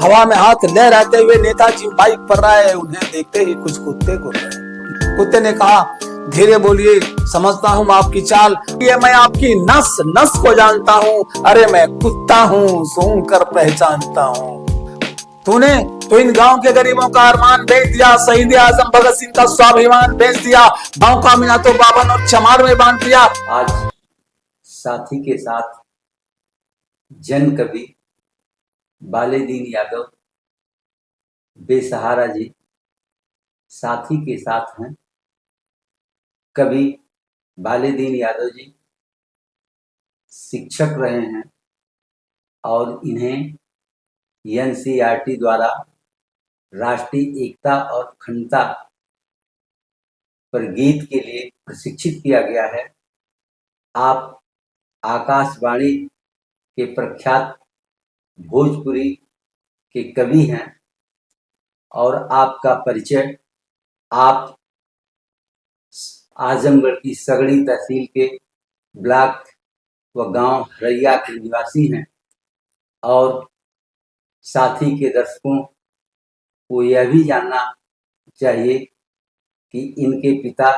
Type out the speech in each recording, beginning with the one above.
हवा में हाथ लहराते हुए नेताजी बाइक पर आए। उन्हें देखते ही कुछ कुत्ते घुर रहे। कुत्ते ने कहा, धीरे बोलिए, समझता हूँ आपकी चाल, ये मैं आपकी नस नस को जानता हूँ। अरे मैं कुत्ता हूँ, सूंघ कर पहचानता हूँ। तूने तो इन गांव के गरीबों का अरमान बेच दिया, शहीद आजम भगत सिंह का स्वाभिमान बेच दिया, गांव का मीना तो बावन और चमार में बांट दिया। आज साथी के साथ जन कवि बालेदीन यादव बेसहारा जी साथी के साथ हैं। कवि बालेदीन यादव जी शिक्षक रहे हैं और इन्हें एनसीईआरटी द्वारा राष्ट्रीय एकता और अखंडता पर गीत के लिए प्रशिक्षित किया गया है। आप आकाशवाणी के प्रख्यात भोजपुरी के कवि हैं और आपका परिचय, आप आजमगढ़ की सगड़ी तहसील के ब्लॉक व गांव हरैया के निवासी हैं और साथी के दर्शकों को यह भी जानना चाहिए कि इनके पिता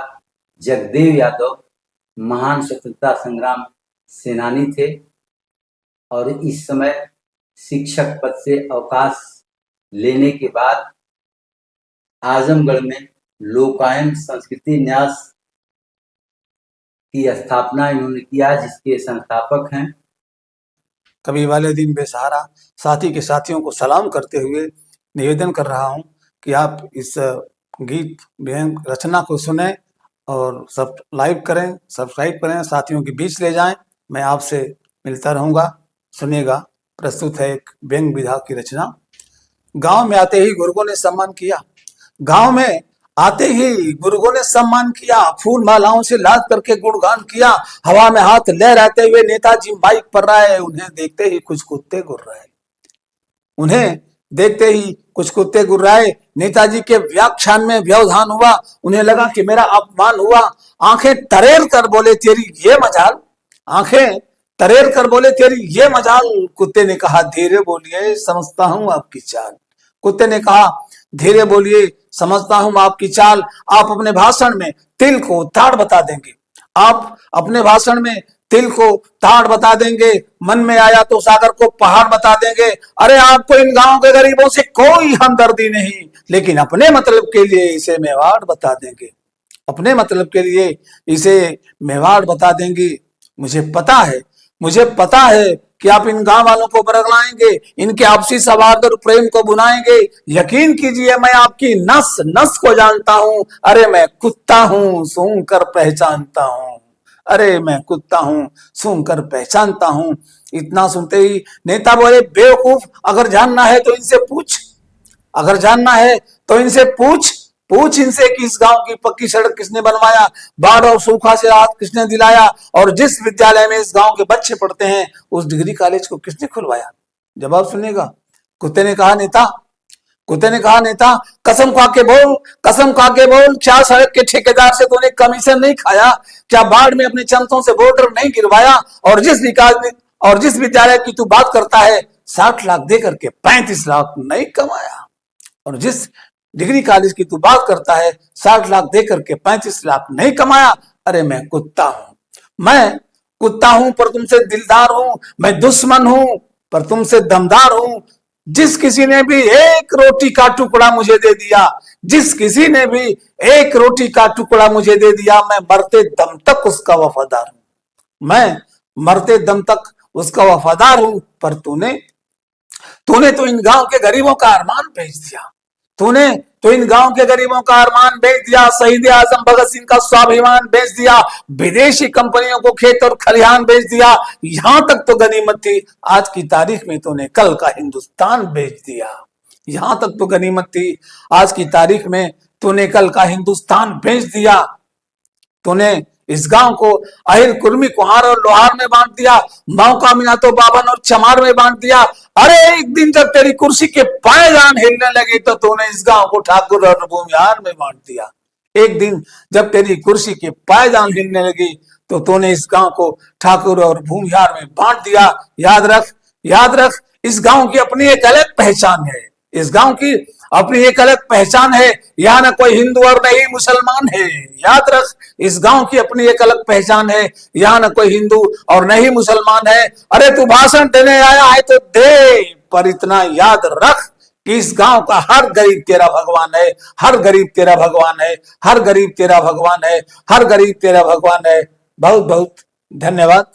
जगदेव यादव महान स्वतंत्रता संग्राम सेनानी थे और इस समय शिक्षक पद से अवकाश लेने के बाद आजमगढ़ में लोकायन संस्कृति न्यास की स्थापना इन्होंने किया, जिसके संस्थापक हैं। कवि बालेदीन बेसहारा साथी के साथियों को सलाम करते हुए निवेदन कर रहा हूं कि आप इस गीत रचना को सुने और सब लाइक करें, सब्सक्राइब करें, साथियों के बीच ले जाएं। मैं आपसे मिलता रहूंगा, सुनिएगा। प्रस्तुत है एक व्यंग विधा की रचना। गांव में आते ही गुरुओं ने सम्मान किया, गांव में आते ही गुरुओं ने सम्मान किया, फूल मालाओं से लाद करके गुणगान किया। हवा में हाथ लहराते हुए नेताजी बाइक पर आए। उन्हें देखते ही कुछ कुत्ते गुर्राए, उन्हें देखते ही कुछ कुत्ते गुर्राए। नेताजी के व्याख्यान में व्यवधान हुआ। उन्हें लगा कि मेरा अपमान हुआ। आंखें तरेर कर बोले, तेरी ये मजाल, आंखें तरेर कर बोले, तेरी ये मजाल। कुत्ते ने कहा, धीरे बोलिए, समझता हूं आपकी चाल। कुत्ते ने कहा, धीरे बोलिए, समझता हूं आपकी चाल। आप अपने भाषण में तिल को ताड़ बता देंगे, आप अपने भाषण में तिल को ताड़ बता देंगे, मन में आया तो सागर को पहाड़ बता देंगे। अरे आपको इन गांव के गरीबों से कोई हमदर्दी नहीं, लेकिन अपने मतलब के लिए इसे मेवाड़ बता देंगे, अपने मतलब के लिए इसे मेवाड़ बता देंगे। मुझे पता है कि आप इन गांव वालों को बरगलाएंगे, इनके आपसी सौहार्द और प्रेम को बुनाएंगे। यकीन कीजिए, मैं आपकी नस नस को जानता हूं। अरे मैं कुत्ता हूं, सूंघ कर पहचानता हूं। अरे मैं कुत्ता हूं, सूंघ कर पहचानता हूं। इतना सुनते ही नेता बोले, बेवकूफ, अगर जानना है तो इनसे पूछ, अगर जानना है तो इनसे पूछ इनसे कि इस गांव की पक्की सड़क किसने बनवाया, बाढ़ और सूखा से राहत किसने दिलाया, और जिस विद्यालय में इस गांव के बच्चे पढ़ते हैं उस डिग्री कॉलेज को किसने खुलवाया। जवाब सुनिएगा। कुत्ते ने कहा, नेता, कसम खा के बोल, क्या सड़क के ठेकेदार से तूने कमीशन नहीं खाया? क्या बाढ़ में अपने चमचों से बोर्डर नहीं गिरवाया? और जिस विद्यालय की तू बात करता है 60 लाख देकर के 35 लाख नहीं कमाया, और जिस डिग्री कॉलेज की तू बात करता है 60 लाख देकर के 35 लाख नहीं कमाया। अरे मैं कुत्ता हूं पर तुमसे दिलदार हूं, मैं दुश्मन हूं पर तुमसे दमदार हूं। जिस किसी ने भी एक रोटी का टुकड़ा मुझे दे दिया, जिस किसी ने भी एक रोटी का टुकड़ा मुझे दे दिया, मैं मरते दम तक उसका वफादार हूं, मैं मरते दम तक उसका वफादार हूं। पर तूने तो इन गांव के गरीबों का अरमान बेच दिया, तूने तो इन गांव के गरीबों का अरमान बेच दिया, शहीद आजम भगत सिंह का स्वाभिमान बेच दिया, विदेशी कंपनियों को खेत और खलिहान बेच दिया। यहां तक तो गनीमत थी, आज की तारीख में तूने कल का हिंदुस्तान बेच दिया। यहां तक तो गनीमत थी, आज की तारीख में तूने कल का हिंदुस्तान बेच दिया। तूने इस गांव को अहिर, कुर्मी, कुहार और लोहार में बांट दिया, मौका मिला तो बावन और चमार में बांट दिया। अरे एक दिन जब तेरी कुर्सी के पायदान हिलने लगे तो तूने इस गांव को ठाकुर और भूमिहार में बांट दिया। एक दिन जब तेरी कुर्सी के पायदान हिलने लगी तो तूने इस गांव को ठाकुर और भूमिहार में बांट दिया। याद रख, इस गांव की अपनी एक अलग पहचान है, इस गांव की अपनी एक अलग पहचान है। यहाँ न कोई हिंदू और न ही मुसलमान है, याद रख, इस गांव की अपनी एक अलग पहचान है। यहाँ न कोई हिंदू और न ही मुसलमान है। अरे तू भाषण देने आया है तो दे, पर इतना याद रख कि इस गांव का हर गरीब तेरा भगवान है, हर गरीब तेरा भगवान है, हर गरीब तेरा भगवान है, हर गरीब तेरा भगवान है। बहुत बहुत धन्यवाद।